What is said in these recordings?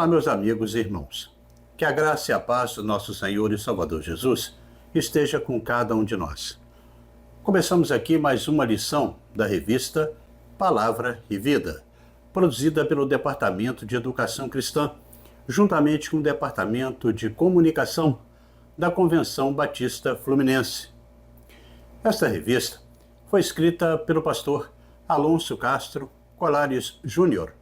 Olá, meus amigos e irmãos. Que a graça e a paz do nosso Senhor e Salvador Jesus esteja com cada um de nós. Começamos aqui mais uma lição da revista Palavra e Vida, produzida pelo Departamento de Educação Cristã, juntamente com o Departamento de Comunicação da Convenção Batista Fluminense. Esta revista foi escrita pelo pastor Alonso Castro Colares Júnior,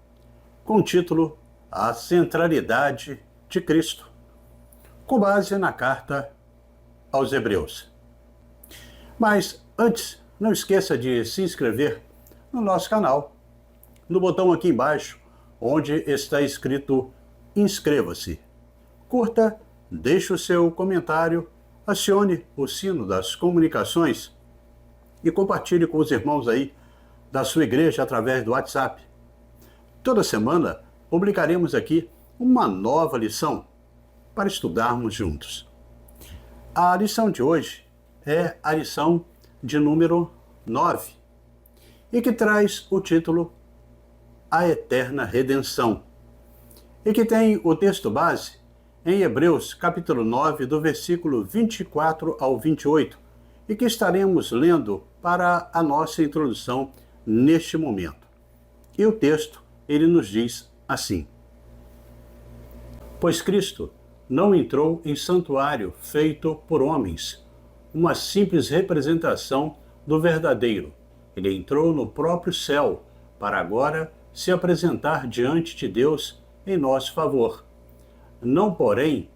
com o título A Centralidade de Cristo, com base na carta aos Hebreus. Mas antes, não esqueça de se inscrever no nosso canal, no botão aqui embaixo, onde está escrito Inscreva-se. Curta, deixe o seu comentário, acione o sino das comunicações e compartilhe com os irmãos aí da sua igreja através do WhatsApp. Toda semana publicaremos aqui uma nova lição para estudarmos juntos. A lição de hoje é a lição de número 9 e que traz o título A Eterna Redenção e que tem o texto base em Hebreus capítulo 9 do versículo 24 ao 28 e que estaremos lendo para a nossa introdução neste momento. E o texto, ele nos diz assim: Pois Cristo não entrou em santuário feito por homens, uma simples representação do verdadeiro. Ele entrou no próprio céu, para agora se apresentar diante de Deus em nosso favor. Não, porém,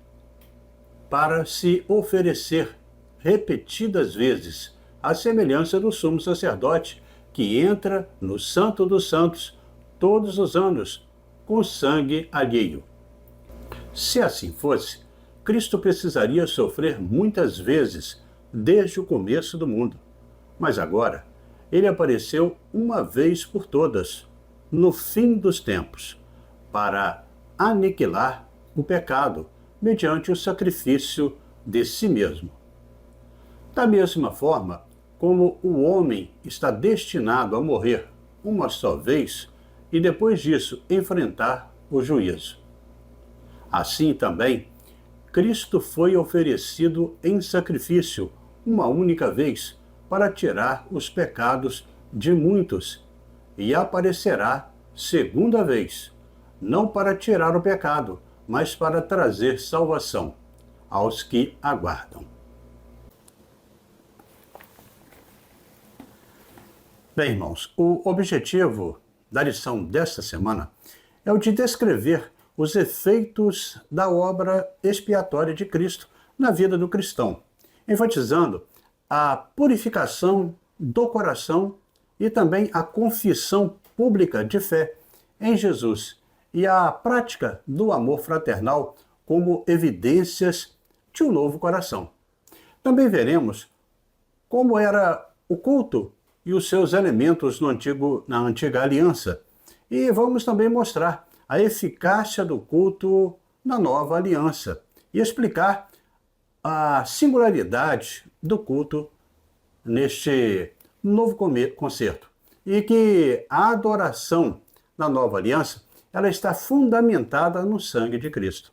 para se oferecer repetidas vezes, à semelhança do sumo sacerdote, que entra no Santo dos Santos todos os anos, com sangue alheio. Se assim fosse, Cristo precisaria sofrer muitas vezes desde o começo do mundo. Mas agora, ele apareceu uma vez por todas, no fim dos tempos, para aniquilar o pecado mediante o sacrifício de si mesmo. Da mesma forma como o homem está destinado a morrer uma só vez e depois disso enfrentar o juízo, assim também, Cristo foi oferecido em sacrifício uma única vez para tirar os pecados de muitos e aparecerá segunda vez, não para tirar o pecado, mas para trazer salvação aos que aguardam. Bem, irmãos, o objetivo da lição desta semana é o de descrever os efeitos da obra expiatória de Cristo na vida do cristão, enfatizando a purificação do coração e também a confissão pública de fé em Jesus e a prática do amor fraternal como evidências de um novo coração. Também veremos como era o culto e os seus elementos na antiga aliança, e vamos também mostrar a eficácia do culto na nova aliança e explicar a singularidade do culto neste novo concerto. E que a adoração na nova aliança, ela está fundamentada no sangue de Cristo.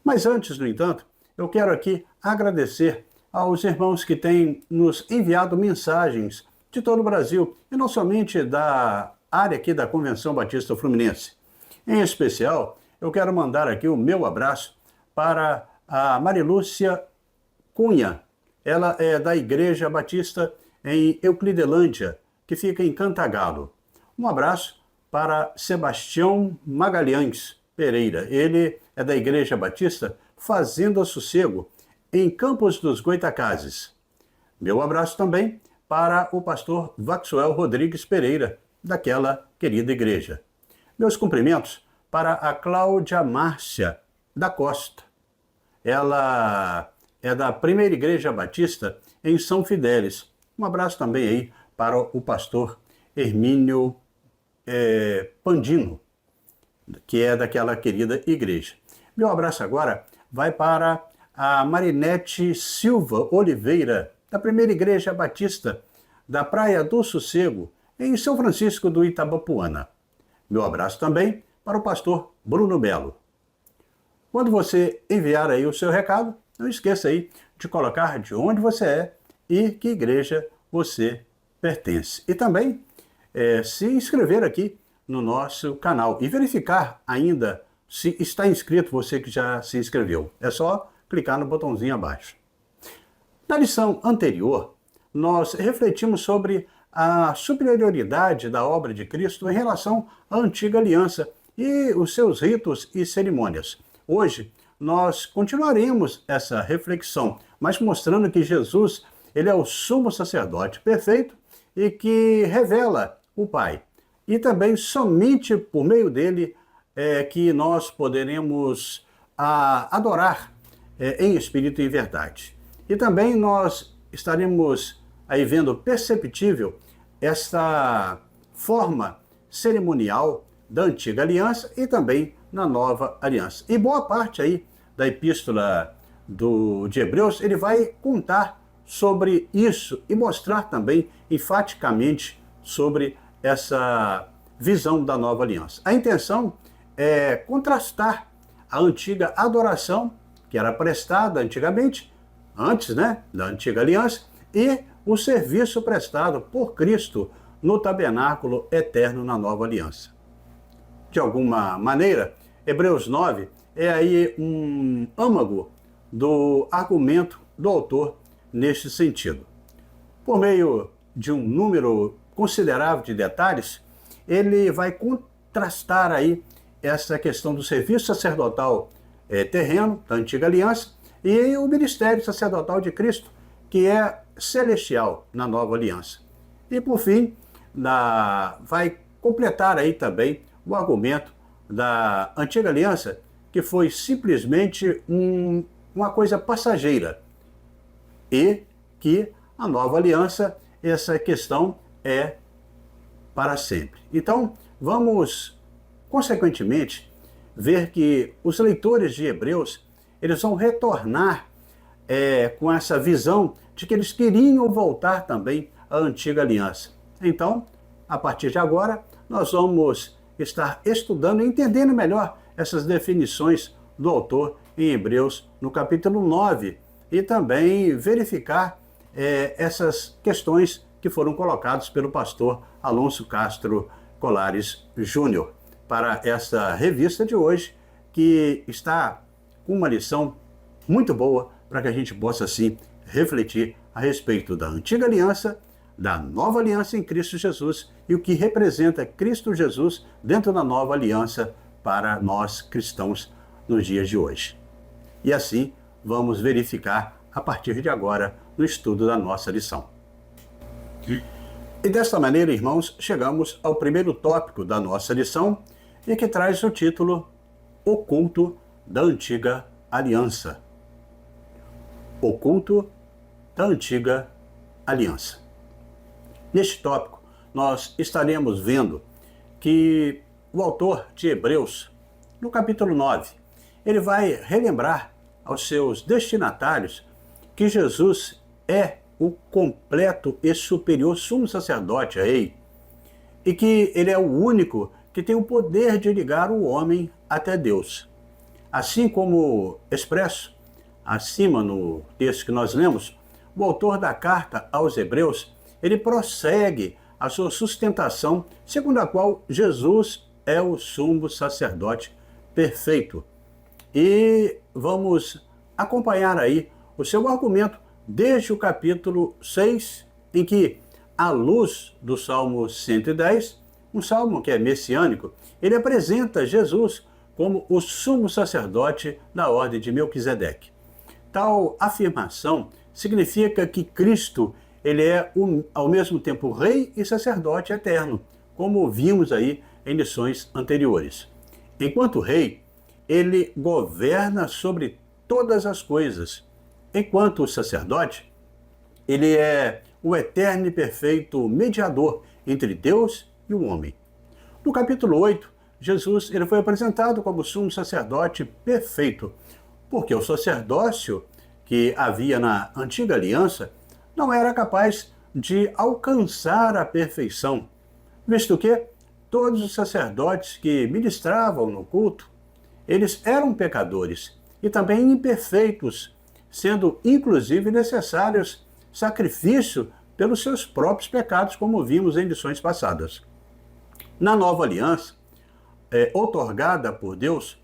Mas antes, no entanto, eu quero aqui agradecer aos irmãos que têm nos enviado mensagens de todo o Brasil, e não somente da área aqui da Convenção Batista Fluminense. Em especial, eu quero mandar aqui o meu abraço para a Marilúcia Cunha. Ela é da Igreja Batista em Euclidelândia, que fica em Cantagalo. Um abraço para Sebastião Magalhães Pereira. Ele é da Igreja Batista Fazenda Sossego, em Campos dos Goitacazes. Meu abraço também para o pastor Vaxuel Rodrigues Pereira, daquela querida igreja. Meus cumprimentos para a Cláudia Márcia da Costa. Ela é da Primeira Igreja Batista em São Fidélis. Um abraço também aí para o pastor Hermínio Pandino, que é daquela querida igreja. Meu abraço agora vai para a Marinete Silva Oliveira, da Primeira Igreja Batista da Praia do Sossego, em São Francisco do Itabapuana. Meu abraço também para o pastor Bruno Belo. Quando você enviar aí o seu recado, não esqueça aí de colocar de onde você é e que igreja você pertence. E também se inscrever aqui no nosso canal e verificar ainda se está inscrito, você que já se inscreveu. É só clicar no botãozinho abaixo. Na lição anterior, nós refletimos sobre a superioridade da obra de Cristo em relação à antiga aliança e os seus ritos e cerimônias. Hoje, nós continuaremos essa reflexão, mas mostrando que Jesus, ele é o sumo sacerdote perfeito e que revela o Pai. E também somente por meio dele que nós poderemos adorar em espírito e verdade. E também nós estaremos aí vendo perceptível essa forma cerimonial da antiga aliança e também na nova aliança. E boa parte aí da epístola de Hebreus, ele vai contar sobre isso e mostrar também enfaticamente sobre essa visão da nova aliança. A intenção é contrastar a antiga adoração, que era prestada antigamente, antes da antiga aliança, e o serviço prestado por Cristo no tabernáculo eterno na nova aliança. De alguma maneira, Hebreus 9 é aí um âmago do argumento do autor neste sentido. Por meio de um número considerável de detalhes, ele vai contrastar aí essa questão do serviço sacerdotal terreno, da antiga aliança, e o ministério sacerdotal de Cristo, que é celestial na nova aliança. E por fim, vai completar aí também o argumento da antiga aliança, que foi simplesmente uma coisa passageira, e que a nova aliança, essa questão é para sempre. Então, vamos, consequentemente, ver que os leitores de Hebreus, eles vão retornar com essa visão de que eles queriam voltar também à antiga aliança. Então, a partir de agora, nós vamos estar estudando e entendendo melhor essas definições do autor em Hebreus, no capítulo 9, e também verificar essas questões que foram colocadas pelo pastor Alonso Castro Colares Júnior para essa revista de hoje, que está com uma lição muito boa para que a gente possa, assim, refletir a respeito da antiga aliança, da nova aliança em Cristo Jesus e o que representa Cristo Jesus dentro da nova aliança para nós cristãos nos dias de hoje. E assim vamos verificar a partir de agora no estudo da nossa lição. E desta maneira, irmãos, chegamos ao primeiro tópico da nossa lição e que traz o título O Culto da Antiga Aliança. O Culto da Antiga Aliança. Neste tópico, nós estaremos vendo que o autor de Hebreus, no capítulo 9, ele vai relembrar aos seus destinatários que Jesus é o completo e superior sumo sacerdote, rei, e que ele é o único que tem o poder de ligar o homem até Deus. Assim como expresso acima no texto que nós lemos, o autor da carta aos Hebreus, ele prossegue a sua sustentação, segundo a qual Jesus é o sumo sacerdote perfeito. E vamos acompanhar aí o seu argumento desde o capítulo 6, em que, à luz do Salmo 110, um salmo que é messiânico, ele apresenta Jesus como o sumo sacerdote da ordem de Melquisedeque. Tal afirmação significa que Cristo, ele é ao mesmo tempo rei e sacerdote eterno, como vimos aí em lições anteriores. Enquanto rei, ele governa sobre todas as coisas. Enquanto sacerdote, ele é o eterno e perfeito mediador entre Deus e o homem. No capítulo 8, Jesus ele foi apresentado como sumo sacerdote perfeito, porque o sacerdócio que havia na antiga aliança não era capaz de alcançar a perfeição, visto que todos os sacerdotes que ministravam no culto, Eles eram pecadores e também imperfeitos, sendo inclusive necessários sacrifício pelos seus próprios pecados, como vimos em lições passadas. Na nova aliança, outorgada por Deus,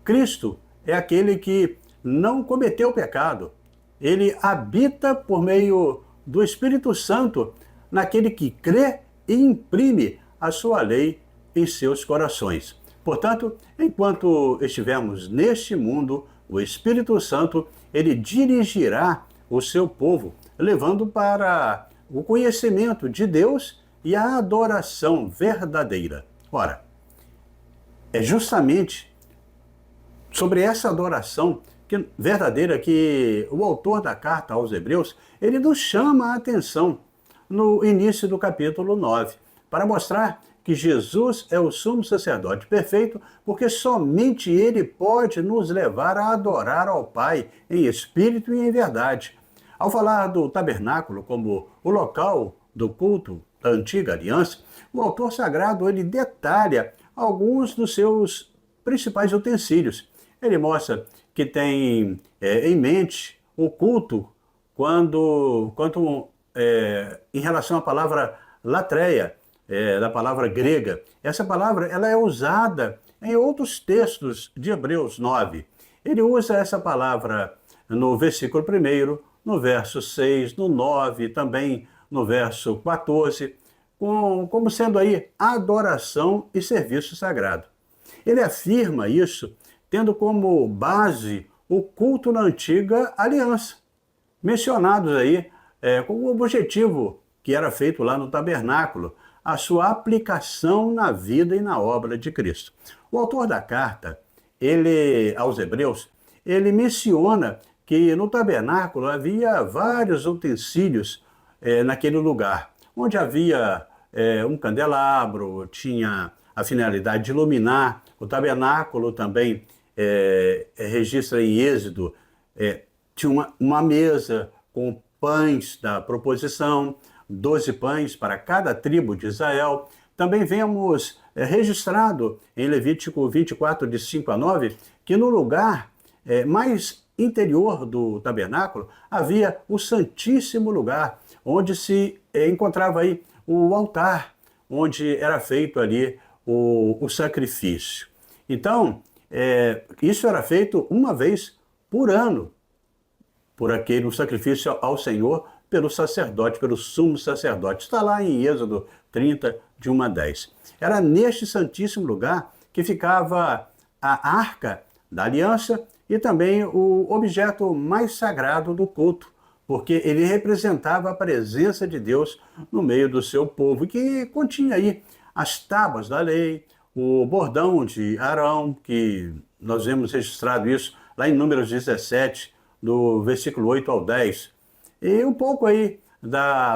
Cristo é aquele que não cometeu pecado. Ele habita por meio do Espírito Santo naquele que crê e imprime a sua lei em seus corações. Portanto, enquanto estivermos neste mundo, o Espírito Santo, ele dirigirá o seu povo, levando para o conhecimento de Deus e a adoração verdadeira. Ora, é justamente sobre essa adoração verdadeira que o autor da carta aos Hebreus, ele nos chama a atenção no início do capítulo 9, para mostrar que Jesus é o sumo sacerdote perfeito, porque somente ele pode nos levar a adorar ao Pai em espírito e em verdade. Ao falar do tabernáculo como o local do culto da antiga aliança, o autor sagrado ele detalha alguns dos seus principais utensílios. Ele mostra que tem em mente o culto em relação à palavra latreia, da palavra grega. Essa palavra ela é usada em outros textos de Hebreus 9. Ele usa essa palavra no versículo 1, no verso 6, no 9, também no verso 14, como sendo aí adoração e serviço sagrado. Ele afirma isso tendo como base o culto na antiga aliança, mencionados aí com o objetivo que era feito lá no tabernáculo, a sua aplicação na vida e na obra de Cristo. O autor da carta, aos Hebreus, ele menciona que no tabernáculo havia vários utensílios naquele lugar, onde havia um candelabro, tinha a finalidade de iluminar. O tabernáculo também registra em Êxodo, tinha uma mesa com pães da proposição, 12 pães para cada tribo de Israel. Também vemos registrado em Levítico 24, de 5 a 9, que no lugar mais interior do tabernáculo havia o Santíssimo Lugar, onde se encontrava aí o altar, onde era feito ali o sacrifício. Então, isso era feito uma vez por ano, por aquele sacrifício ao Senhor, pelo sacerdote, pelo sumo sacerdote. Está lá em Êxodo 30, de 1 a 10. Era neste santíssimo lugar que ficava a arca da aliança e também o objeto mais sagrado do culto, porque ele representava a presença de Deus no meio do seu povo, que continha aí as tábuas da lei, o bordão de Arão, que nós vemos registrado isso lá em Números 17, do versículo 8 ao 10, e um pouco aí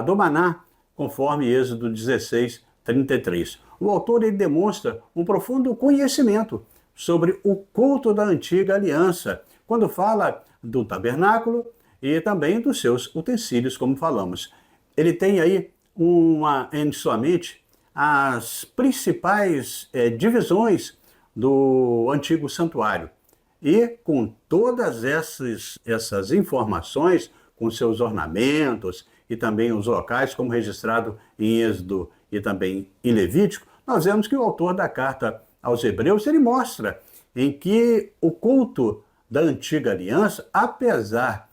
do maná, conforme Êxodo 16, 33. O autor ele demonstra um profundo conhecimento sobre o culto da antiga aliança, quando fala do tabernáculo e também dos seus utensílios, como falamos. Ele tem aí em sua mente as principais divisões do antigo santuário. E com todas essas informações, com seus ornamentos e também os locais, como registrado em Êxodo e também em Levítico, nós vemos que o autor da carta aos Hebreus, ele mostra em que o culto da antiga aliança, apesar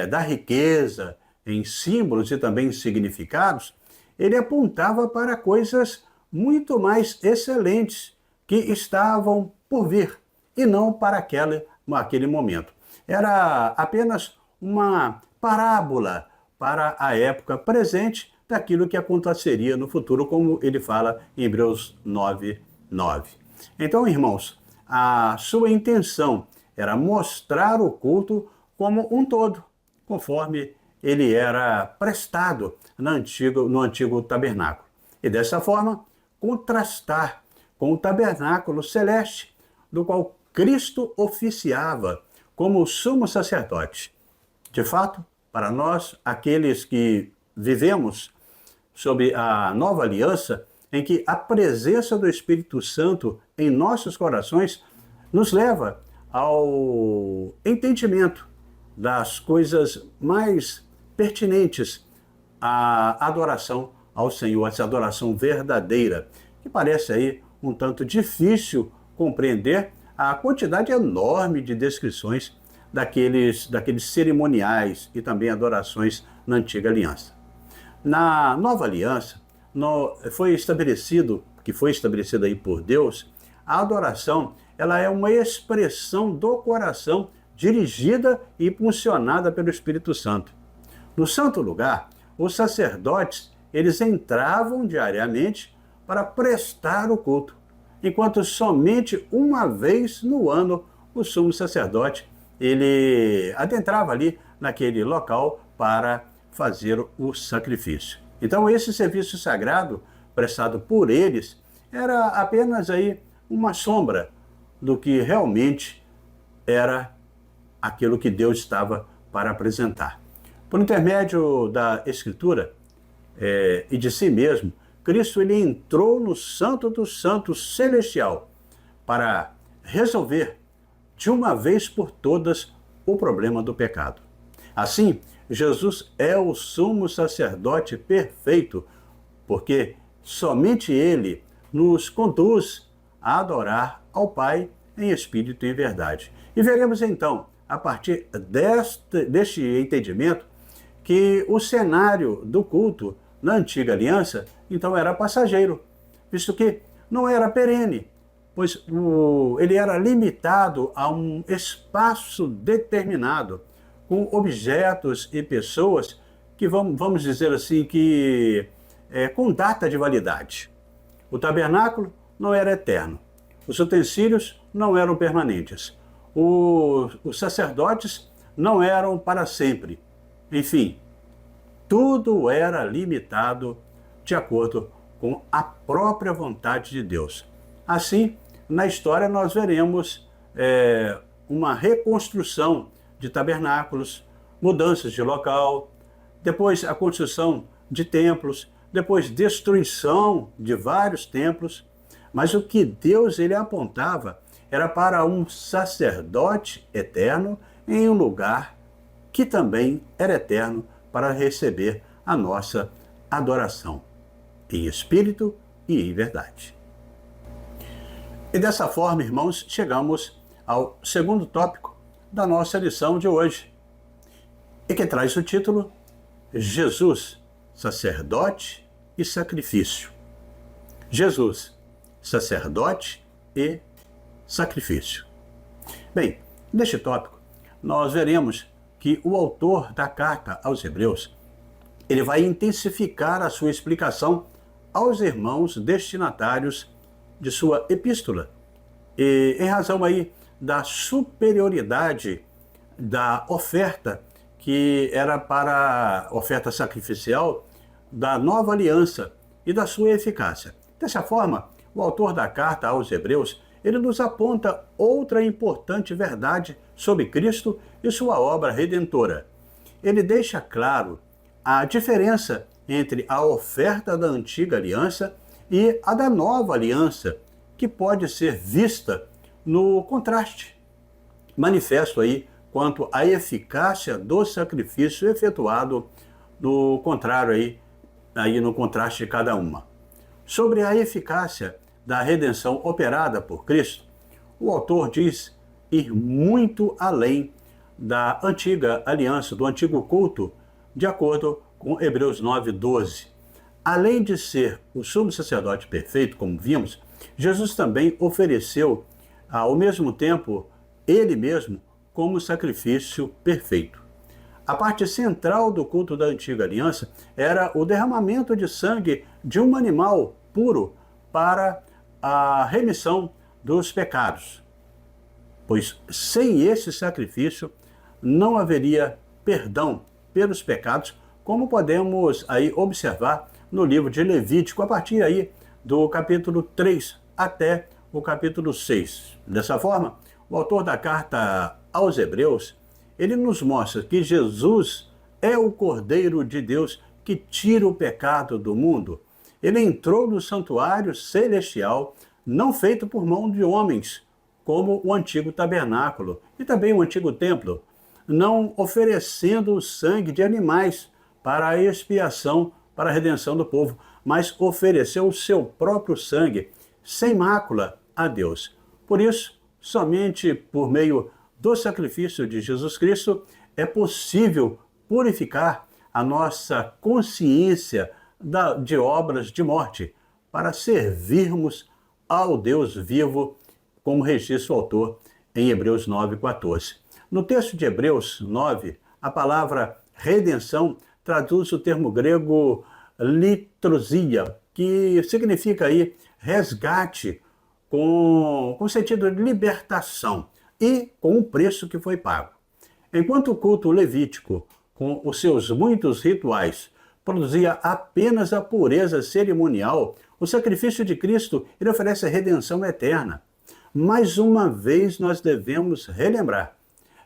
da riqueza em símbolos e também em significados, ele apontava para coisas muito mais excelentes que estavam por vir, e não para aquele momento. Era apenas uma parábola para a época presente daquilo que aconteceria no futuro, como ele fala em Hebreus 9, 9. Então, irmãos, a sua intenção era mostrar o culto como um todo, conforme ele era prestado no antigo tabernáculo. E dessa forma, contrastar com o tabernáculo celeste, do qual Cristo oficiava como sumo sacerdote. De fato, para nós, aqueles que vivemos sob a nova aliança, em que a presença do Espírito Santo em nossos corações nos leva ao entendimento das coisas mais pertinentes à adoração ao Senhor, essa adoração verdadeira, que parece aí um tanto difícil compreender a quantidade enorme de descrições daqueles cerimoniais e também adorações na Antiga Aliança. Na Nova Aliança, foi estabelecido aí por Deus, a adoração ela é uma expressão do coração dirigida e impulsionada pelo Espírito Santo. No santo lugar, os sacerdotes eles entravam diariamente para prestar o culto, enquanto somente uma vez no ano o sumo sacerdote ele adentrava ali naquele local para fazer o sacrifício. Então esse serviço sagrado prestado por eles era apenas aí uma sombra do que realmente era aquilo que Deus estava para apresentar. Por intermédio da Escritura e de si mesmo, Cristo ele entrou no Santo dos Santos celestial para resolver de uma vez por todas o problema do pecado. Assim, Jesus é o sumo sacerdote perfeito, porque somente ele nos conduz a adorar ao Pai em espírito e em verdade. E veremos então, a partir deste entendimento, que o cenário do culto na Antiga Aliança, então, era passageiro, visto que não era perene, pois ele era limitado a um espaço determinado, com objetos e pessoas que, vamos dizer assim, com data de validade. O tabernáculo não era eterno, os utensílios não eram permanentes, os sacerdotes não eram para sempre. Enfim, tudo era limitado de acordo com a própria vontade de Deus. Assim, na história nós veremos uma reconstrução de tabernáculos, mudanças de local, depois a construção de templos, depois destruição de vários templos. Mas o que Deus ele apontava era para um sacerdote eterno em um lugar que também era eterno para receber a nossa adoração, em espírito e em verdade. E dessa forma, irmãos, chegamos ao segundo tópico da nossa lição de hoje, e que traz o título Jesus, sacerdote e sacrifício. Jesus, sacerdote e sacrifício. Bem, neste tópico, nós veremos que o autor da carta aos Hebreus, ele vai intensificar a sua explicação aos irmãos destinatários de sua epístola, e em razão aí da superioridade da oferta que era para a oferta sacrificial da nova aliança e da sua eficácia. Dessa forma, o autor da carta aos Hebreus, ele nos aponta outra importante verdade sobre Cristo e sua obra redentora. Ele deixa claro a diferença entre a oferta da antiga aliança e a da nova aliança, que pode ser vista no contraste manifesto aí quanto à eficácia do sacrifício efetuado, no contrário aí no contraste de cada uma. Sobre a eficácia da redenção operada por Cristo, o autor diz ir muito além da antiga aliança, do antigo culto, de acordo com Hebreus 9:12. Além de ser o sumo sacerdote perfeito, como vimos, Jesus também ofereceu, ao mesmo tempo, ele mesmo, como sacrifício perfeito. A parte central do culto da antiga aliança era o derramamento de sangue de um animal puro para a remissão dos pecados, pois sem esse sacrifício não haveria perdão pelos pecados, como podemos aí observar no livro de Levítico, a partir aí do capítulo 3 até o capítulo 6. Dessa forma, o autor da carta aos Hebreus, ele nos mostra que Jesus é o Cordeiro de Deus que tira o pecado do mundo. Ele entrou no santuário celestial, não feito por mão de homens, como o antigo tabernáculo e também o antigo templo, não oferecendo o sangue de animais para a expiação, para a redenção do povo, mas ofereceu o seu próprio sangue, sem mácula, a Deus. Por isso, somente por meio do sacrifício de Jesus Cristo é possível purificar a nossa consciência de obras de morte, para servirmos ao Deus vivo, como registra o autor em Hebreus 9,14. No texto de Hebreus 9, a palavra redenção traduz o termo grego litrosia, que significa aí resgate, com sentido de libertação e com o preço que foi pago. Enquanto o culto levítico, com os seus muitos rituais, produzia apenas a pureza cerimonial, o sacrifício de Cristo ele oferece a redenção eterna. Mais uma vez nós devemos relembrar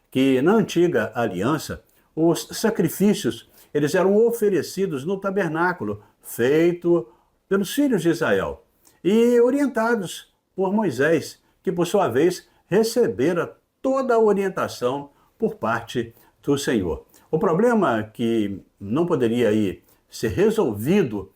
que na antiga aliança os sacrifícios eles eram oferecidos no tabernáculo feito pelos filhos de Israel e orientados por Moisés, que por sua vez recebera toda a orientação por parte do Senhor. O problema que não poderia aí ser resolvido,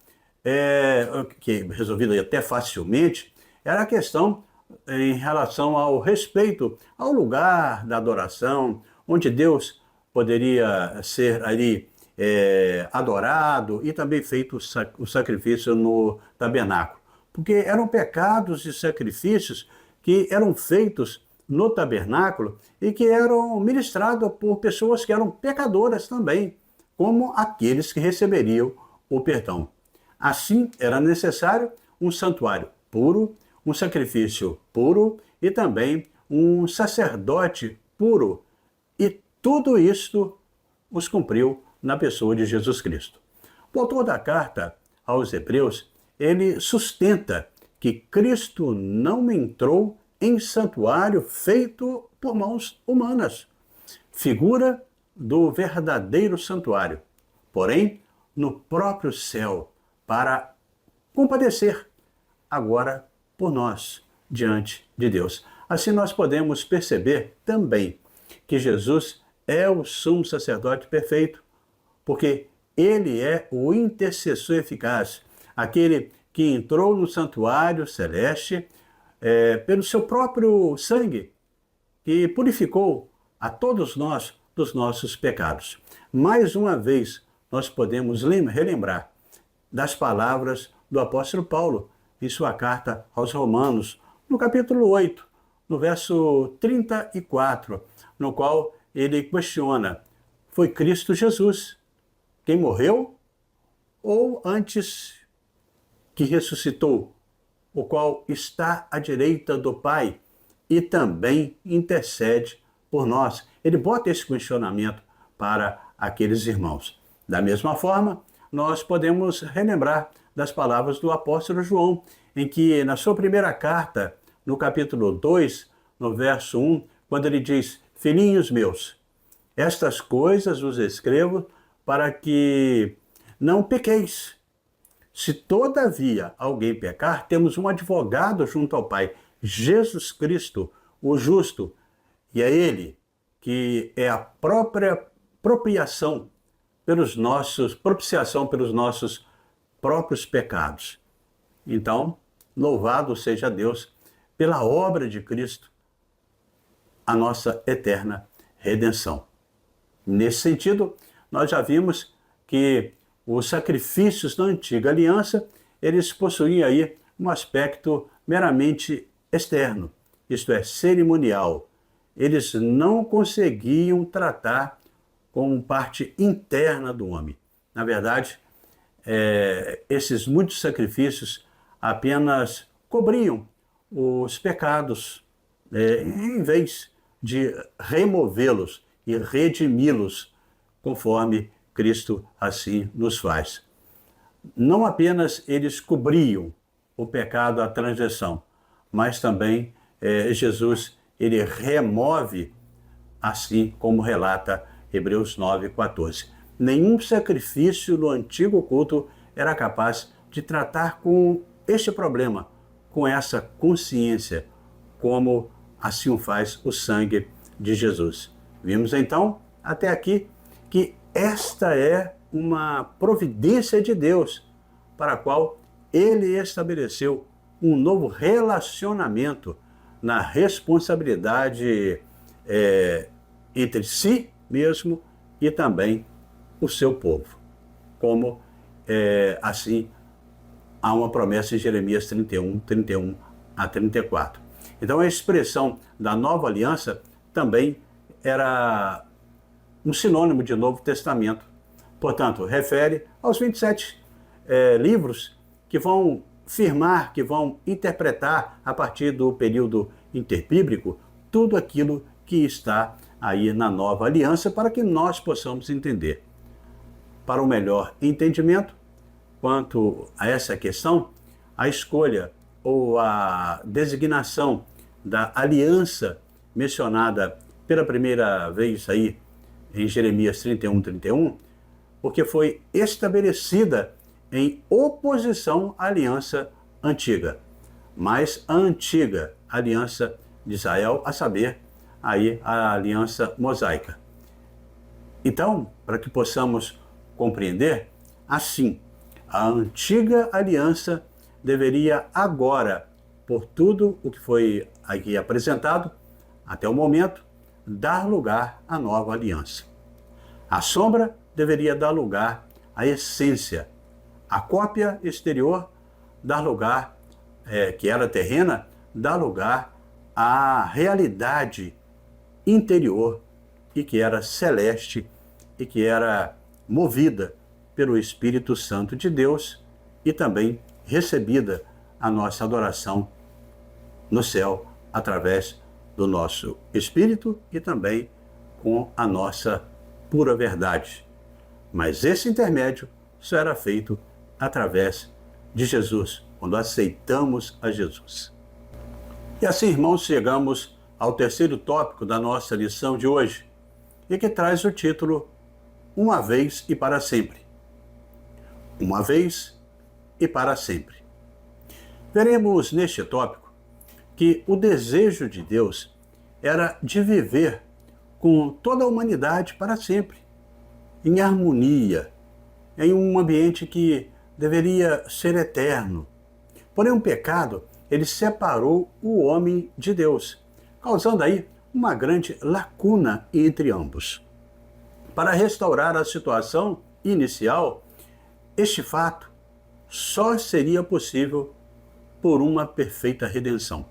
resolvido até facilmente, era a questão em relação ao respeito ao lugar da adoração, onde Deus poderia ser ali adorado e também feito o sacrifício no tabernáculo. Porque eram pecados e sacrifícios que eram feitos no tabernáculo e que eram ministrados por pessoas que eram pecadoras também, como aqueles que receberiam o perdão. Assim, era necessário um santuário puro, um sacrifício puro e também um sacerdote puro. E tudo isto os cumpriu na pessoa de Jesus Cristo. O autor da carta aos Hebreus, ele sustenta que Cristo não entrou em santuário feito por mãos humanas, figura do verdadeiro santuário, porém no próprio céu, para compadecer agora por nós diante de Deus. Assim nós podemos perceber também que Jesus é o sumo sacerdote perfeito, porque ele é o intercessor eficaz, aquele que entrou no santuário celeste pelo seu próprio sangue, que purificou a todos nós dos nossos pecados. Mais uma vez, nós podemos relembrar das palavras do apóstolo Paulo em sua carta aos Romanos, no capítulo 8, no verso 34, no qual ele questiona: foi Cristo Jesus quem morreu ou antes que ressuscitou, o qual está à direita do Pai e também intercede por nós? Ele bota esse questionamento para aqueles irmãos. Da mesma forma, nós podemos relembrar das palavras do apóstolo João, em que na sua primeira carta, no capítulo 2, no verso 1, quando ele diz: filhinhos meus, estas coisas vos escrevo para que não pequeis. Se todavia alguém pecar, temos um advogado junto ao Pai, Jesus Cristo, o justo, e é ele que é a própria propiciação pelos nossos próprios pecados. Então, louvado seja Deus pela obra de Cristo, a nossa eterna redenção. Nesse sentido, nós já vimos que os sacrifícios da antiga aliança, eles possuíam aí um aspecto meramente externo, isto é, cerimonial. Eles não conseguiam tratar com parte interna do homem. Na verdade, esses muitos sacrifícios apenas cobriam os pecados, em vez de removê-los e redimi-los, conforme Cristo assim nos faz. Não apenas eles cobriam o pecado, a transgressão, mas também Jesus, ele remove, assim como relata Hebreus 9,14. Nenhum sacrifício no antigo culto era capaz de tratar com este problema, com essa consciência, como assim o faz o sangue de Jesus. Vimos então, até aqui, que esta é uma providência de Deus, para a qual ele estabeleceu um novo relacionamento na responsabilidade entre si mesmo e também o seu povo. Como assim há uma promessa em Jeremias 31 a 34. Então a expressão da nova aliança também era um sinônimo de Novo Testamento. Portanto, refere aos 27 livros que vão firmar, que vão interpretar a partir do período interbíblico tudo aquilo que está aí na nova aliança para que nós possamos entender. Para o melhor entendimento quanto a essa questão, a escolha ou a designação da aliança mencionada pela primeira vez aí em Jeremias 31, porque foi estabelecida em oposição à aliança antiga. Mas a antiga aliança de Israel, a saber, aí a aliança mosaica. Então, para que possamos compreender, assim, a antiga aliança deveria agora, por tudo o que foi aqui apresentado, até o momento, dar lugar à nova aliança. A sombra deveria dar lugar à essência. A cópia exterior dar lugar, que era terrena, dar lugar à realidade interior e que era celeste e que era movida pelo Espírito Santo de Deus e também recebida a nossa adoração no céu através do nosso Espírito e também com a nossa pura verdade. Mas esse intermédio só era feito através de Jesus, quando aceitamos a Jesus. E assim, irmãos, chegamos ao terceiro tópico da nossa lição de hoje, e que traz o título Uma vez e para sempre. Uma vez e para sempre. Veremos neste tópico que o desejo de Deus era de viver com toda a humanidade para sempre, em harmonia, em um ambiente que deveria ser eterno. Porém, o pecado, ele separou o homem de Deus, causando aí uma grande lacuna entre ambos. Para restaurar a situação inicial, este fato só seria possível por uma perfeita redenção.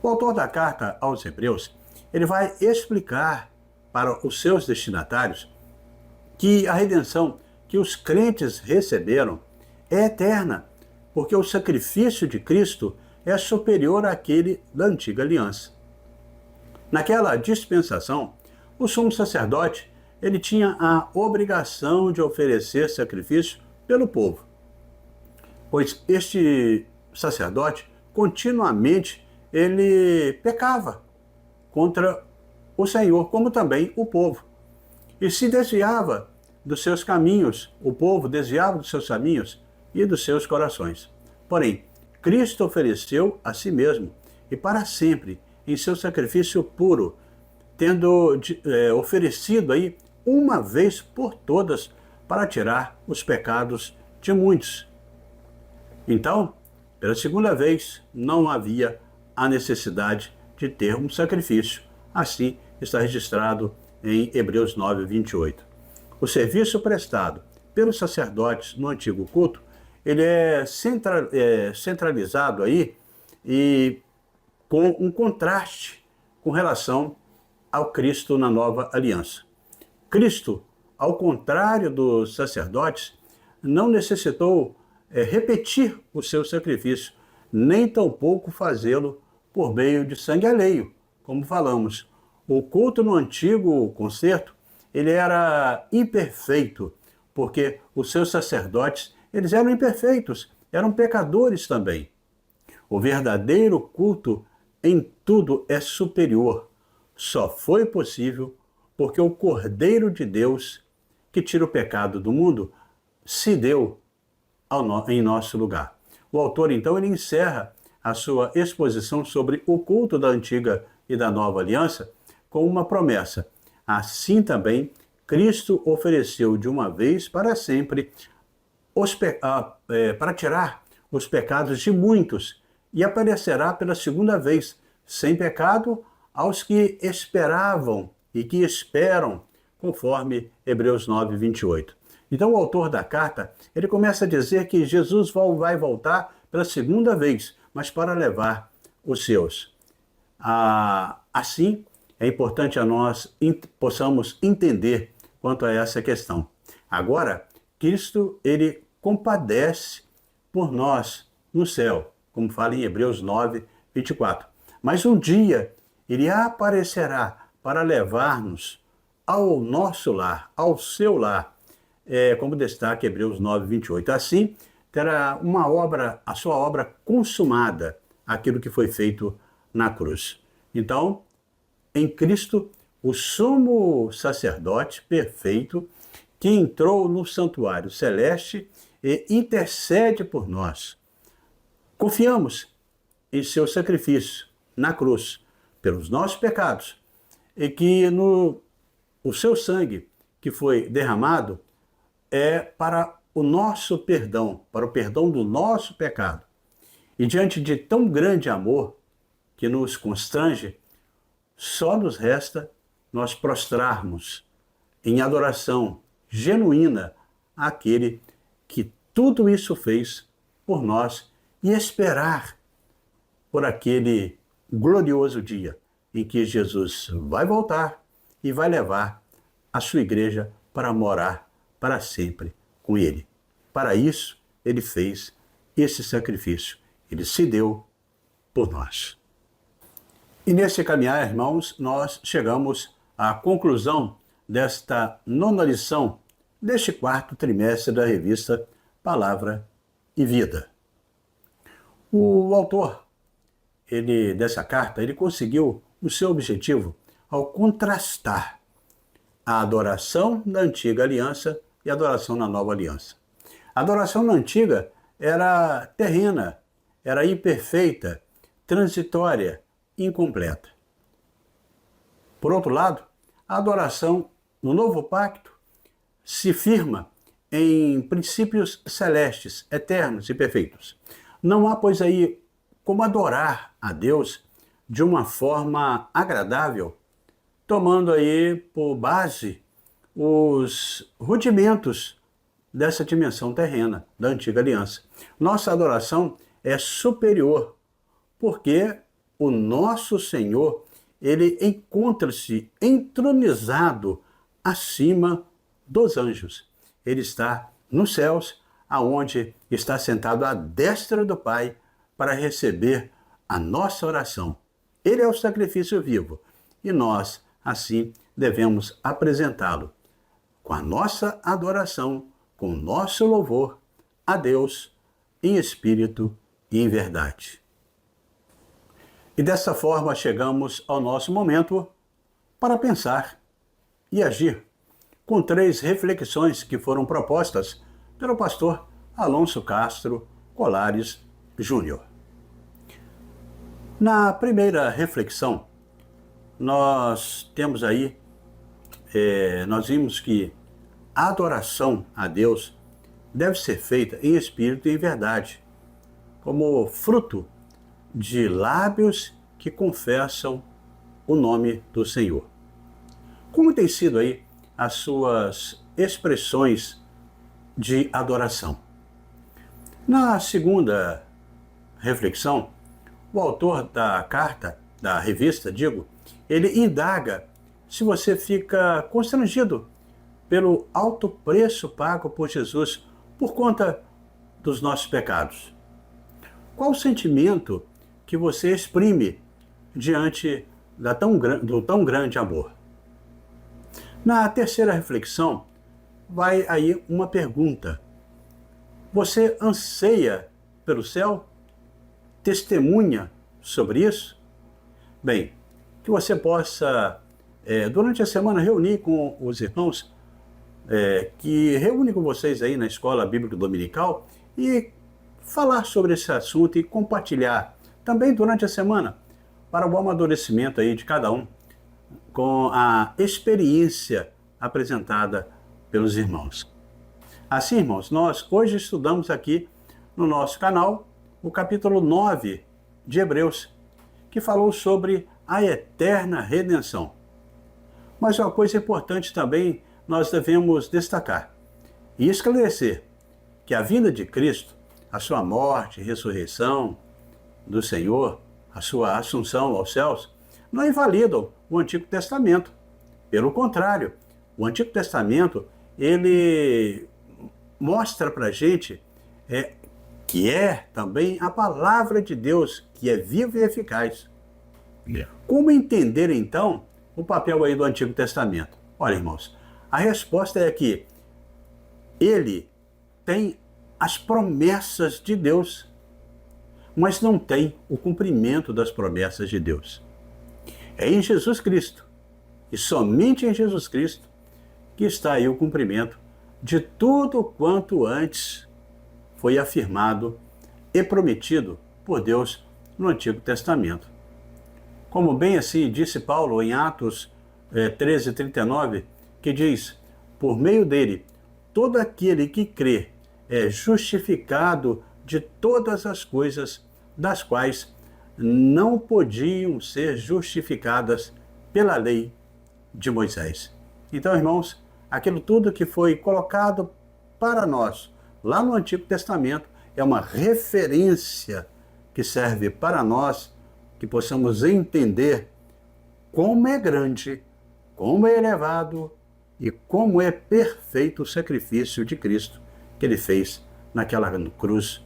O autor da carta aos Hebreus, ele vai explicar para os seus destinatários que a redenção que os crentes receberam é eterna, porque o sacrifício de Cristo é superior àquele da antiga aliança. Naquela dispensação, o sumo sacerdote ele tinha a obrigação de oferecer sacrifício pelo povo, pois este sacerdote continuamente ele pecava contra o Senhor, como também o povo, e se desviava dos seus caminhos, o povo desviava dos seus caminhos e dos seus corações. Porém, Cristo ofereceu a si mesmo e para sempre em seu sacrifício puro, tendo oferecido aí uma vez por todas para tirar os pecados de muitos. Então, pela segunda vez, não havia a necessidade de ter um sacrifício. Assim está registrado em Hebreus 9, 28. O serviço prestado pelos sacerdotes no antigo culto, ele é centralizado aí e com um contraste com relação ao Cristo na nova aliança. Cristo, ao contrário dos sacerdotes, não necessitou repetir o seu sacrifício, nem tampouco fazê-lo por meio de sangue alheio, como falamos. O culto no antigo concerto, ele era imperfeito, porque os seus sacerdotes, eles eram imperfeitos, eram pecadores também. O verdadeiro culto em tudo é superior. Só foi possível porque o Cordeiro de Deus, que tira o pecado do mundo, se deu em nosso lugar. O autor, então, ele encerra a sua exposição sobre o culto da antiga e da nova aliança com uma promessa. Assim também, Cristo ofereceu de uma vez para sempre para tirar os pecados de muitos e aparecerá pela segunda vez, sem pecado, aos que esperavam e que esperam, conforme Hebreus 9, 28. Então o autor da carta, ele começa a dizer que Jesus vai voltar pela segunda vez, mas para levar os seus. Assim, é importante a nós possamos entender quanto a essa questão. Agora, Cristo, ele compadece por nós no céu, como fala em Hebreus 9, 24. Mas um dia ele aparecerá para levar-nos ao nosso lar, ao seu lar, como destaca Hebreus 9, 28. Assim, terá a sua obra consumada, aquilo que foi feito na cruz. Então, em Cristo, o sumo sacerdote perfeito, que entrou no santuário celeste e intercede por nós. Confiamos em seu sacrifício na cruz pelos nossos pecados e que o seu sangue que foi derramado é para o nosso perdão, para o perdão do nosso pecado. E diante de tão grande amor que nos constrange, só nos resta nós prostrarmos em adoração genuína àquele que tudo isso fez por nós e esperar por aquele glorioso dia em que Jesus vai voltar e vai levar a sua igreja para morar para sempre com ele. Para isso, ele fez esse sacrifício. Ele se deu por nós. E nesse caminhar, irmãos, nós chegamos à conclusão desta nona lição deste quarto trimestre da revista Palavra e Vida. O autor dessa carta, ele conseguiu o seu objetivo ao contrastar a adoração da antiga aliança e a adoração na nova aliança. A adoração na antiga era terrena, era imperfeita, transitória, incompleta. Por outro lado, a adoração no novo pacto se firma em princípios celestes, eternos e perfeitos. Não há, pois, aí como adorar a Deus de uma forma agradável, tomando aí por base os rudimentos dessa dimensão terrena da antiga aliança. Nossa adoração é superior, porque o nosso Senhor, ele encontra-se entronizado acima dos anjos. Ele está nos céus, aonde está sentado à destra do Pai para receber a nossa oração. Ele é o sacrifício vivo e nós, assim, devemos apresentá-lo com a nossa adoração, com o nosso louvor a Deus em espírito e em verdade. E dessa forma chegamos ao nosso momento para pensar e agir, com 3 reflexões que foram propostas pelo pastor Alonso Castro Colares Júnior. Na primeira reflexão, nós temos aí, nós vimos que a adoração a Deus deve ser feita em espírito e em verdade, como fruto de lábios que confessam o nome do Senhor. Como tem sido aí as suas expressões de adoração? Na segunda reflexão, o autor da carta, da revista, ele indaga se você fica constrangido pelo alto preço pago por Jesus por conta dos nossos pecados. Qual o sentimento que você exprime diante do tão grande amor? Na terceira reflexão, vai aí uma pergunta. Você anseia pelo céu? Testemunha sobre isso? Bem, que você possa, durante a semana, reunir com os irmãos que reúnem com vocês aí na Escola Bíblica Dominical e falar sobre esse assunto e compartilhar também durante a semana para o amadurecimento aí de cada um com a experiência apresentada pelos irmãos. Assim, irmãos, nós hoje estudamos aqui no nosso canal o capítulo 9 de Hebreus, que falou sobre a eterna redenção. Mas uma coisa importante também nós devemos destacar e esclarecer que a vinda de Cristo, a sua morte e ressurreição do Senhor, a sua assunção aos céus, não invalidam o Antigo Testamento. Pelo contrário, o Antigo Testamento, ele mostra para a gente que é também a palavra de Deus, que é viva e eficaz. Como entender, então, o papel aí do Antigo Testamento? Olha, irmãos, a resposta é que ele tem as promessas de Deus, mas não tem o cumprimento das promessas de Deus. É em Jesus Cristo, e somente em Jesus Cristo, que está aí o cumprimento de tudo quanto antes foi afirmado e prometido por Deus no Antigo Testamento. Como bem assim disse Paulo em Atos 13:39, que diz: por meio dele, todo aquele que crê é justificado de todas as coisas das quais não podiam ser justificadas pela lei de Moisés. Então, irmãos, aquilo tudo que foi colocado para nós lá no Antigo Testamento é uma referência que serve para nós, que possamos entender como é grande, como é elevado e como é perfeito o sacrifício de Cristo que ele fez naquela cruz,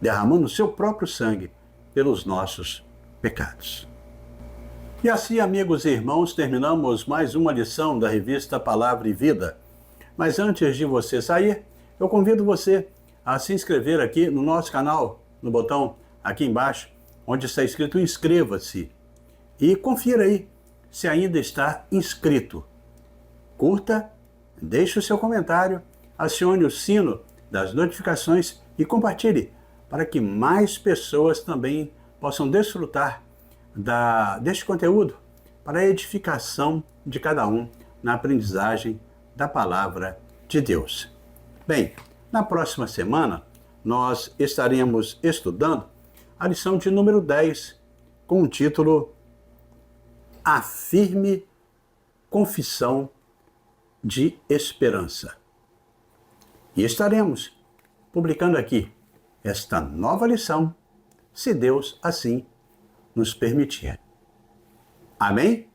derramando o seu próprio sangue pelos nossos pecados. E assim, amigos e irmãos, terminamos mais uma lição da revista Palavra e Vida. Mas antes de você sair, eu convido você a se inscrever aqui no nosso canal, no botão aqui embaixo, onde está escrito inscreva-se. E confira aí se ainda está inscrito. Curta, deixe o seu comentário, acione o sino das notificações e compartilhe para que mais pessoas também possam desfrutar deste conteúdo para a edificação de cada um na aprendizagem da palavra de Deus. Bem, na próxima semana nós estaremos estudando a lição de número 10 com o título A Firme Confissão de Esperança. E estaremos publicando aqui esta nova lição, se Deus assim nos permitir. Amém?